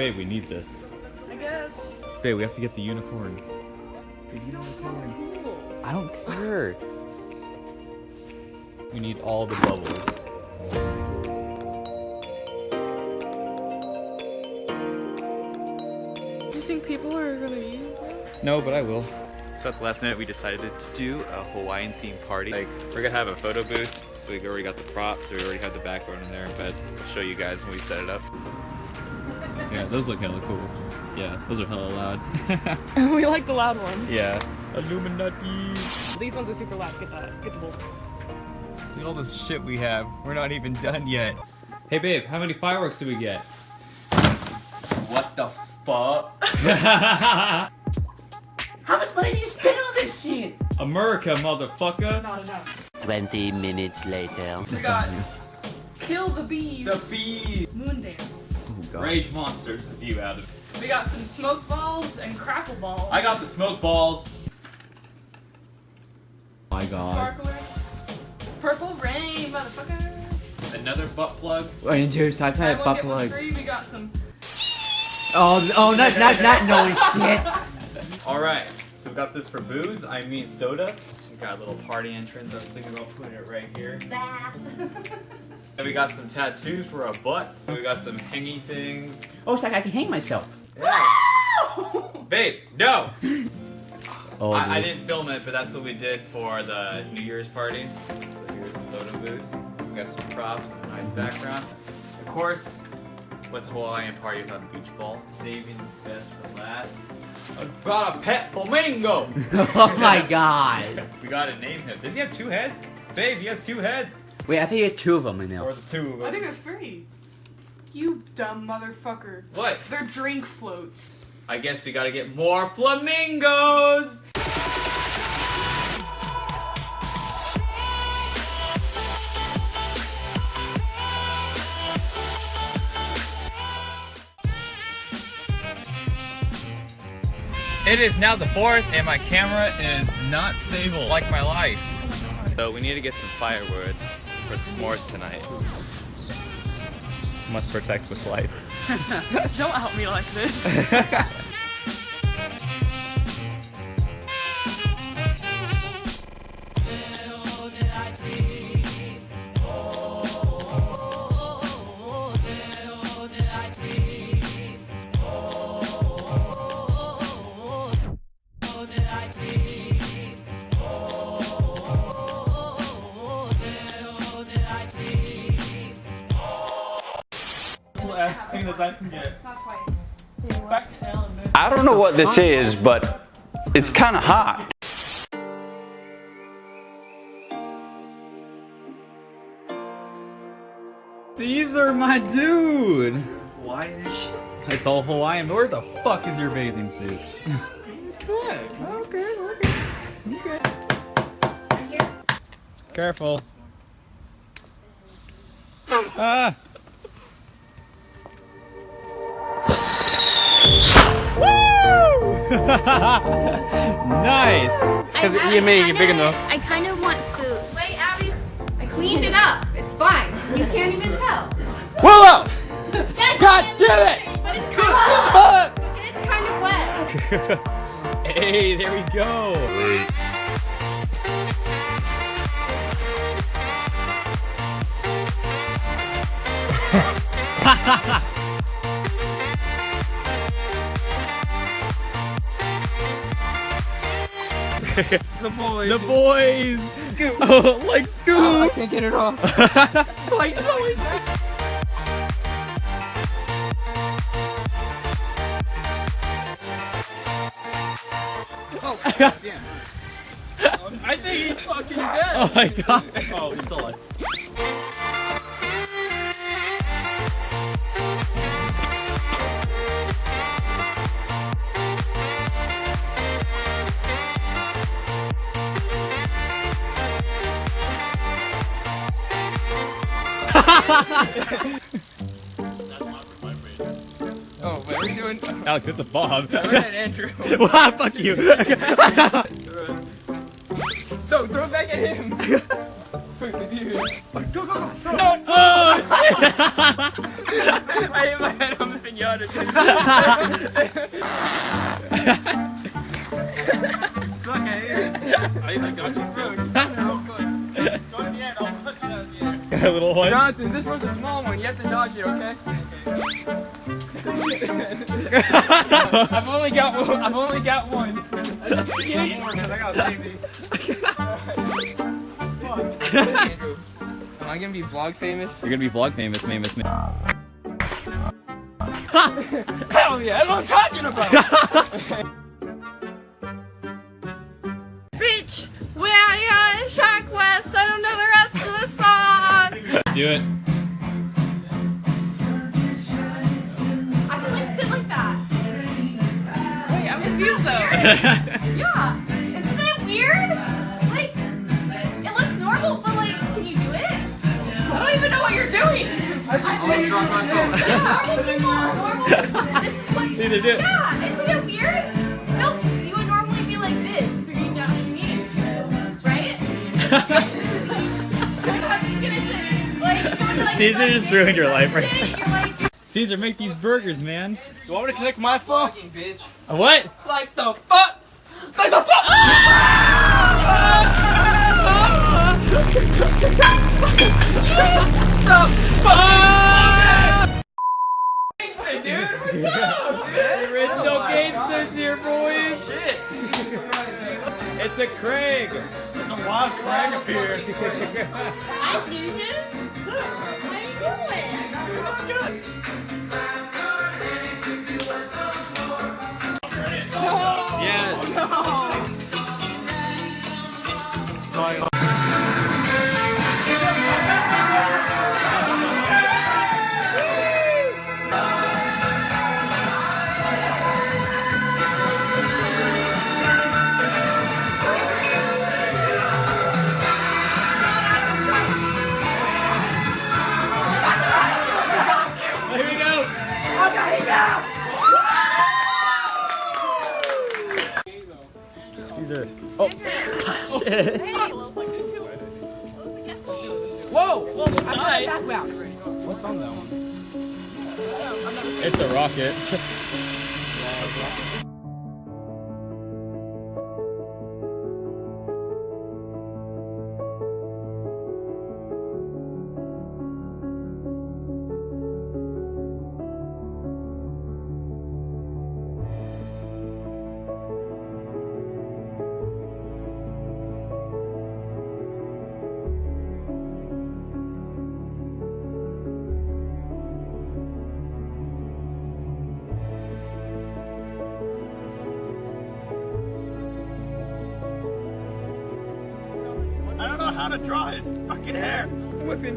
Babe, we need this. I guess. Babe, we have to get the unicorn. The unicorn. Cool. I don't care. We need all the bubbles. Do you think people are gonna use it? No, but I will. So at the last minute, we decided to do a Hawaiian themed party. Like, we're gonna have a photo booth. So we already got the props. So we already have the background in there. But I'll show you guys when we set it up. Yeah, those look hella cool. Yeah, those are hella loud. We like the loud one. Yeah. Illuminati. These ones are super loud. Get that. Get the bull. Look at all this shit we have. We're not even done yet. Hey babe, how many fireworks did we get? What the fuck? How much money did you spend on this shit? America, motherfucker. Not enough. 20 minutes later. We got Kill the Bees. The bees. Moon Dance. Oh, Rage Monsters is you out of. We got some smoke balls and crackle balls. I got the smoke balls. My god. Sparklers. Purple rain, motherfucker. Another butt plug. Wait, Juice, I've had a butt plug. Free. We got some. Oh, not knowing shit. Alright, so we got this for booze, I mean soda. We got a little party entrance, I was thinking about putting it right here. And we got some tattoos for our butts. We got some hangy things. Oh, it's like I can hang myself. Yeah. Babe, no! Oh, I didn't film it, but that's what we did for the New Year's party. So here's the photo booth. We got some props and a nice background. Of course, what's a Hawaiian party without a beach ball? Saving the best for last. I got a pet flamingo! Oh my god. We gotta name him. Does he have two heads? Babe, he has two heads! Wait, I think you had two of them in there. Or there's two of them. I think there's three. You dumb motherfucker. What? They're drink floats. I guess we gotta get more flamingos! It is now the 4th and my camera is not stable like my life. So we need to get some firewood for the s'mores tonight. Must protect with life. Don't help me like this. Thing that I can get. I don't know what this is, but it's kind of hot. Cesar, my dude! Hawaiian and shit. It's all Hawaiian. Where the fuck is your bathing suit? Good. Okay. Careful. Ah! Nice! Because you made it big enough. I kind of want food. Wait, Abby. I cleaned it up. It's fine. You can't even tell. Willow! God damn it! But it's kind of it's kind of wet. Hey, there we go! The boys. The boys! Oh, like Scoob! Oh, I can't get it off. Like the boys! Oh, damn. I think he's fucking dead. Oh my god! Oh, he's alive. Oh, what are we doing? Alex, it's a Bob. Where's that Andrew? Wow, fuck you! No, throw it back at him. Go, throw it. Oh! I hit my head on the thing, yo. got it. Suck, I hate it. I got you still. Go in the air, I'll punch you out of the air. A little one. Jonathan, this one's a small one. You have to dodge it, okay? I've only got one. I've only got one. I gotta save these. Andrew, am I gonna be vlog famous? You're gonna be vlog famous, man. Hell yeah, that's what I'm talking about. Reach where you're Shark West. I don't know the rest of the song. Do it. I can like sit like that. Wait, I'm confused though. Yeah. Isn't that weird? Like, it looks normal, but like, can you do it? I don't even know what you're doing. I just see you doing this. Yeah, normal. This is what. Cesar, do it. Yeah, isn't it weird? No, because you would normally be like this if you're getting down on your knees, right? I'm just gonna say, like, Cesar just ruined your life right now. You're like. Cesar, make these burgers, man. You want me to connect my phone? Fucking bitch. A what? Like the fuck? Like the fuck? Gangsta, dude. What's up, man? Original gangsters here, boys. Shit. It's a Craig. It's a wild Craig up here. Hi, Susan. How you doing? Yes. Here we go. Cesar. Oh, shit. Whoa! Whoa! Alright. What's on that one? It's a rocket. I don't know how to draw his fucking hair. Whipping.